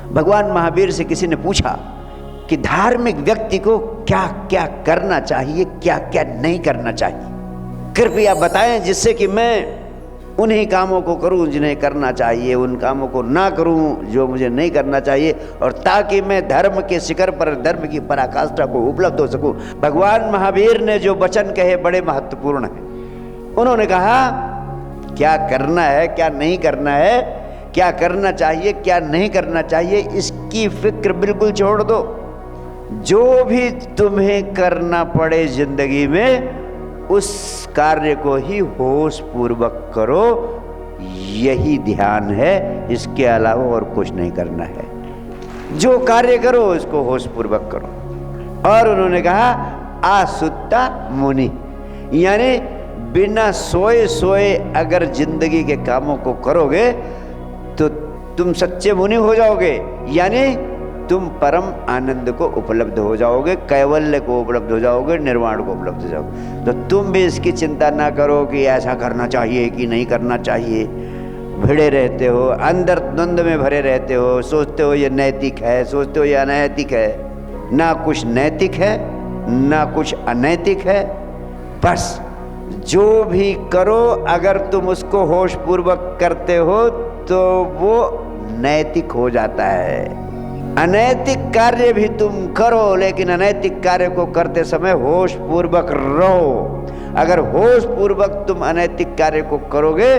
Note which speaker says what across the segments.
Speaker 1: भगवान महावीर से किसी ने पूछा कि धार्मिक व्यक्ति को क्या क्या करना चाहिए, क्या क्या नहीं करना चाहिए, कृपया बताएं जिससे कि मैं उन्हीं कामों को करूं जिन्हें करना चाहिए, उन कामों को ना करूं जो मुझे नहीं करना चाहिए, और ताकि मैं धर्म के शिखर पर, धर्म की पराकाष्ठा को उपलब्ध हो सकूं। भगवान महावीर ने जो वचन कहे बड़े महत्वपूर्ण हैं। उन्होंने कहा क्या करना है, क्या नहीं करना है, क्या करना चाहिए, क्या नहीं करना चाहिए, इसकी फिक्र बिल्कुल छोड़ दो। जो भी तुम्हें करना पड़े जिंदगी में, उस कार्य को ही होश पूर्वक करो, यही ध्यान है, इसके अलावा और कुछ नहीं करना है। जो कार्य करो उसको होश पूर्वक करो। और उन्होंने कहा आसुत्ता मुनि, यानी बिना सोए सोए अगर जिंदगी के कामों को करोगे तो तुम सच्चे मुनि हो जाओगे, यानी तुम परम आनंद को उपलब्ध हो जाओगे, कैवल्य को उपलब्ध हो जाओगे, निर्वाण को उपलब्ध हो जाओगे। तो तुम भी इसकी चिंता ना करो कि ऐसा करना चाहिए कि नहीं करना चाहिए। भिड़े रहते हो, अंदर द्वंद में भरे रहते हो, सोचते हो ये नैतिक है, सोचते हो ये अनैतिक है। ना कुछ नैतिक है ना कुछ अनैतिक है, बस जो भी करो अगर तुम उसको होश पूर्वक करते हो तो वो नैतिक हो जाता है। अनैतिक कार्य भी तुम करो, लेकिन अनैतिक कार्य को करते समय होश पूर्वक रहो। अगर होश पूर्वक तुम अनैतिक कार्य को करोगे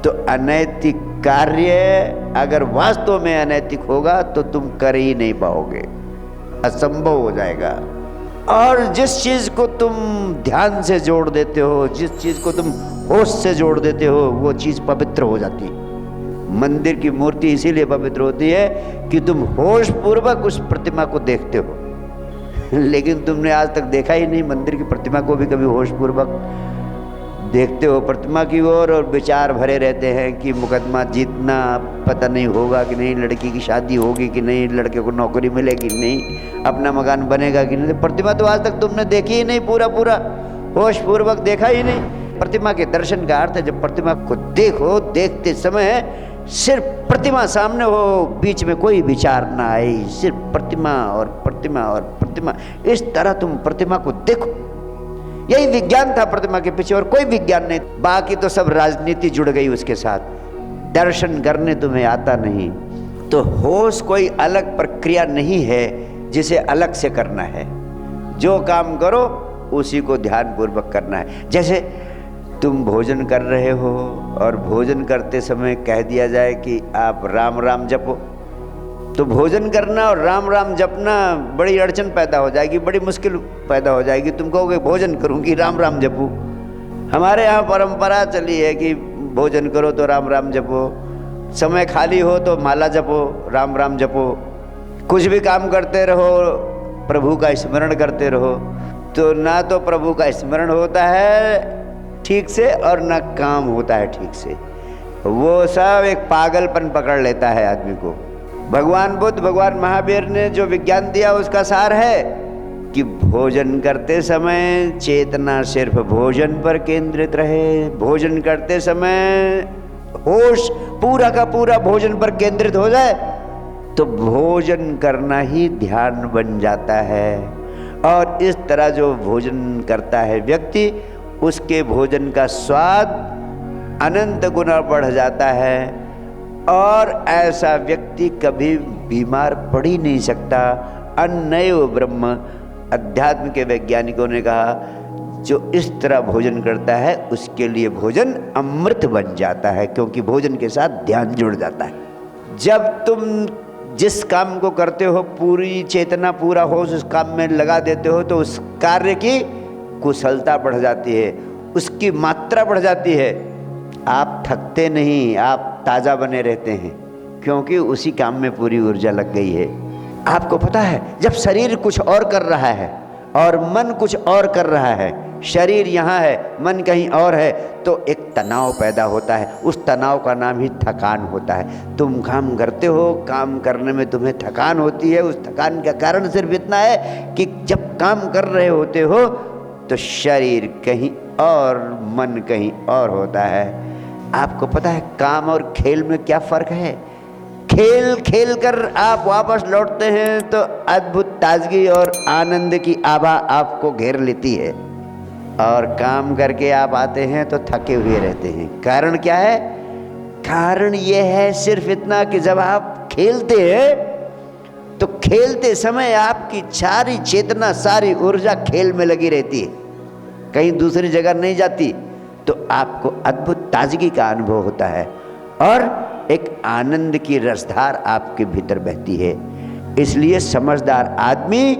Speaker 1: तो अनैतिक कार्य अगर वास्तव में अनैतिक होगा तो तुम कर ही नहीं पाओगे, असंभव हो जाएगा। और जिस चीज को तुम ध्यान से जोड़ देते हो, जिस चीज को तुम होश से जोड़ देते हो, वो चीज पवित्र हो जाती है। मंदिर की मूर्ति इसीलिए पवित्र होती है कि तुम होश पूर्वक उस प्रतिमा को देखते हो। लेकिन तुमने आज तक देखा ही नहीं मंदिर की प्रतिमा को भी कभी होश पूर्वक देखते हो प्रतिमा की ओर, और विचार भरे रहते हैं कि मुकदमा जीतना पता नहीं होगा कि नहीं, लड़की की शादी होगी कि नहीं, लड़के को नौकरी मिलेगी कि नहीं, अपना मकान बनेगा कि नहीं। प्रतिमा तो आज तक तुमने देखी ही नहीं, पूरा पूरा होश पूर्वक देखा ही नहीं। प्रतिमा के दर्शन का अर्थ है जब प्रतिमा को देखो, देखते समय सिर्फ प्रतिमा सामने हो, बीच में कोई विचार ना आए, सिर्फ प्रतिमा और प्रतिमा और प्रतिमा, इस तरह तुम प्रतिमा को देखो। यही विज्ञान था प्रतिमा के पीछे, और कोई विज्ञान नहीं। बाकी तो सब राजनीति जुड़ गई उसके साथ। दर्शन करने तुम्हें आता नहीं तो होश कोई अलग प्रक्रिया नहीं है जिसे अलग से करना है। जो काम करो उसी को ध्यान पूर्वक करना है। जैसे तुम भोजन कर रहे हो और भोजन करते समय कह दिया जाए कि आप राम राम जपो, तो भोजन करना और राम राम जपना बड़ी अड़चन पैदा हो जाएगी, बड़ी मुश्किल पैदा हो जाएगी। तुम कहोगे भोजन करूंगी राम राम जपू। हमारे यहाँ परंपरा चली है कि भोजन करो तो राम राम जपो, समय खाली हो तो माला जपो, राम राम जपो, कुछ भी काम करते रहो प्रभु का स्मरण करते रहो। तो ना तो प्रभु का स्मरण होता है ठीक से और ना काम होता है ठीक से। वो सब एक पागलपन पकड़ लेता है आदमी को। भगवान बुद्ध, भगवान महावीर ने जो विज्ञान दिया उसका सार है कि भोजन करते समय चेतना सिर्फ भोजन पर केंद्रित रहे। भोजन करते समय होश पूरा का पूरा भोजन पर केंद्रित हो जाए तो भोजन करना ही ध्यान बन जाता है। और इस तरह जो भोजन करता है व्यक्ति, उसके भोजन का स्वाद अनंत गुना बढ़ जाता है, और ऐसा व्यक्ति कभी बीमार पड़ ही नहीं सकता। अन्नैव ब्रह्म, अध्यात्म के वैज्ञानिकों ने कहा जो इस तरह भोजन करता है उसके लिए भोजन अमृत बन जाता है, क्योंकि भोजन के साथ ध्यान जुड़ जाता है। जब तुम जिस काम को करते हो पूरी चेतना, पूरा होश उस काम में लगा देते हो तो उस कार्य की कुशलता बढ़ जाती है, उसकी मात्रा बढ़ जाती है। आप थकते नहीं, आप ताज़ा बने रहते हैं, क्योंकि उसी काम में पूरी ऊर्जा लग गई है। आपको पता है जब शरीर कुछ और कर रहा है और मन कुछ और कर रहा है, शरीर यहाँ है मन कहीं और है, तो एक तनाव पैदा होता है। उस तनाव का नाम ही थकान होता है। तुम काम करते हो, काम करने में तुम्हें थकान होती है। उस थकान का कारण सिर्फ इतना है कि जब काम कर रहे होते हो तो शरीर कहीं और मन कहीं और होता है। आपको पता है काम और खेल में क्या फ़र्क है? खेल खेल कर आप वापस लौटते हैं तो अद्भुत ताजगी और आनंद की आभा आपको घेर लेती है, और काम करके आप आते हैं तो थके हुए रहते हैं। कारण क्या है? कारण यह है सिर्फ इतना कि जब आप खेलते हैं तो खेलते समय आपकी सारी चेतना, सारी ऊर्जा खेल में लगी रहती है, कहीं दूसरी जगह नहीं जाती, तो आपको अद्भुत ताजगी का अनुभव होता है और एक आनंद की रसधार आपके भीतर बहती है। इसलिए समझदार आदमी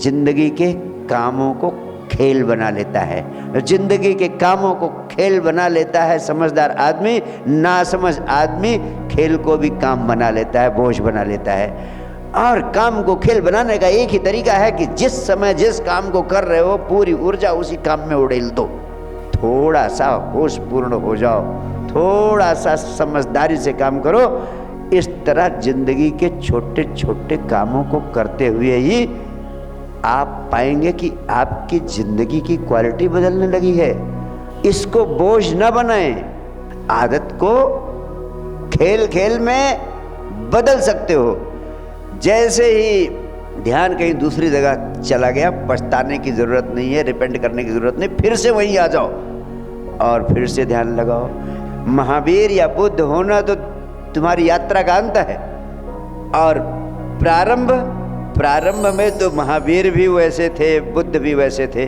Speaker 1: जिंदगी के कामों को खेल बना लेता है। जिंदगी के कामों को खेल बना लेता है समझदार आदमी। नासमझ आदमी खेल को भी काम बना लेता है, बोझ बना लेता है। और काम को खेल बनाने का एक ही तरीका है कि जिस समय जिस काम को कर रहे हो पूरी ऊर्जा उसी काम में उड़ेल दो। थोड़ा सा होशपूर्ण हो जाओ, थोड़ा सा समझदारी से काम करो। इस तरह जिंदगी के छोटे छोटे कामों को करते हुए ही आप पाएंगे कि आपकी जिंदगी की क्वालिटी बदलने लगी है। इसको बोझ न बनाएं, आदत को खेल खेल में बदल सकते हो। जैसे ही ध्यान कहीं दूसरी जगह चला गया, पछताने की ज़रूरत नहीं है, रिपेंट करने की ज़रूरत नहीं, फिर से वहीं आ जाओ और फिर से ध्यान लगाओ। महावीर या बुद्ध होना तो तुम्हारी यात्रा का अंत है, और प्रारंभ में तो महावीर भी वैसे थे, बुद्ध भी वैसे थे।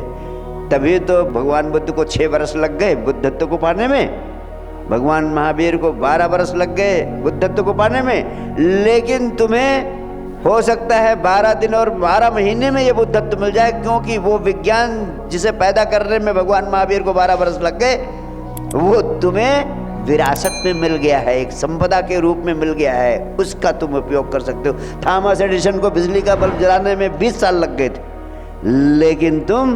Speaker 1: तभी तो भगवान बुद्ध को 6 वर्ष लग गए बुद्धत्व को पाने में, भगवान महावीर को 12 वर्ष लग गए बुद्धत्व को पाने में। लेकिन तुम्हें हो सकता है 12 दिन और 12 महीने में ये बुद्धत्व मिल जाए, क्योंकि वो विज्ञान जिसे पैदा करने में भगवान महावीर को 12 वर्ष लग गए, वो तुम्हें विरासत में मिल गया है, एक संपदा के रूप में मिल गया है। उसका तुम उपयोग कर सकते हो। थॉमस एडिसन को बिजली का बल्ब जलाने में 20 साल लग गए थे, लेकिन तुम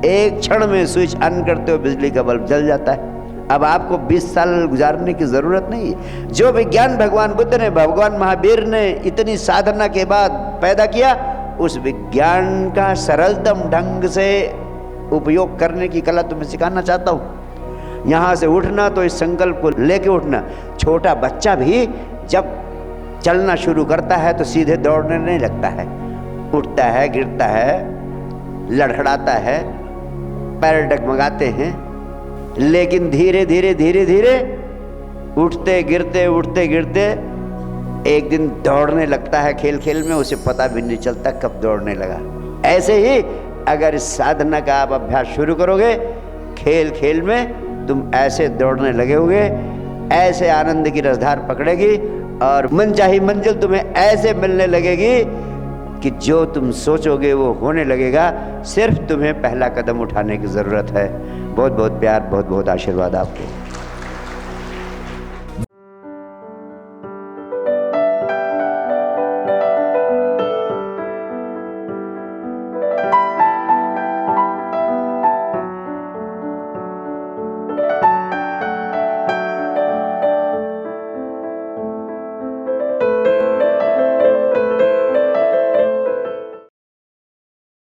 Speaker 1: एक क्षण में स्विच ऑन करते हो, बिजली का बल्ब जल जाता है। अब आपको 20 साल गुजारने की ज़रूरत नहीं है। जो विज्ञान भगवान बुद्ध ने, भगवान महावीर ने इतनी साधना के बाद पैदा किया, उस विज्ञान का सरलतम ढंग से उपयोग करने की कला तुम्हें सिखाना चाहता हूँ। यहाँ से उठना तो इस संकल्प को लेके उठना। छोटा बच्चा भी जब चलना शुरू करता है तो सीधे दौड़ने नहीं लगता है, उठता है, गिरता है, लड़खड़ाता है, पैर डगमगाते हैं, लेकिन धीरे धीरे धीरे धीरे उठते गिरते एक दिन दौड़ने लगता है। खेल खेल में उसे पता भी नहीं चलता कब दौड़ने लगा। ऐसे ही अगर इस साधना का आप अभ्यास शुरू करोगे, खेल खेल में तुम ऐसे दौड़ने लगे होगे, ऐसे आनंद की रसधार पकड़ेगी और मनचाही मंजिल तुम्हें ऐसे मिलने लगेगी कि जो तुम सोचोगे वो होने लगेगा। सिर्फ तुम्हें पहला कदम उठाने की ज़रूरत है। बहुत बहुत प्यार, बहुत बहुत आशीर्वाद आपको।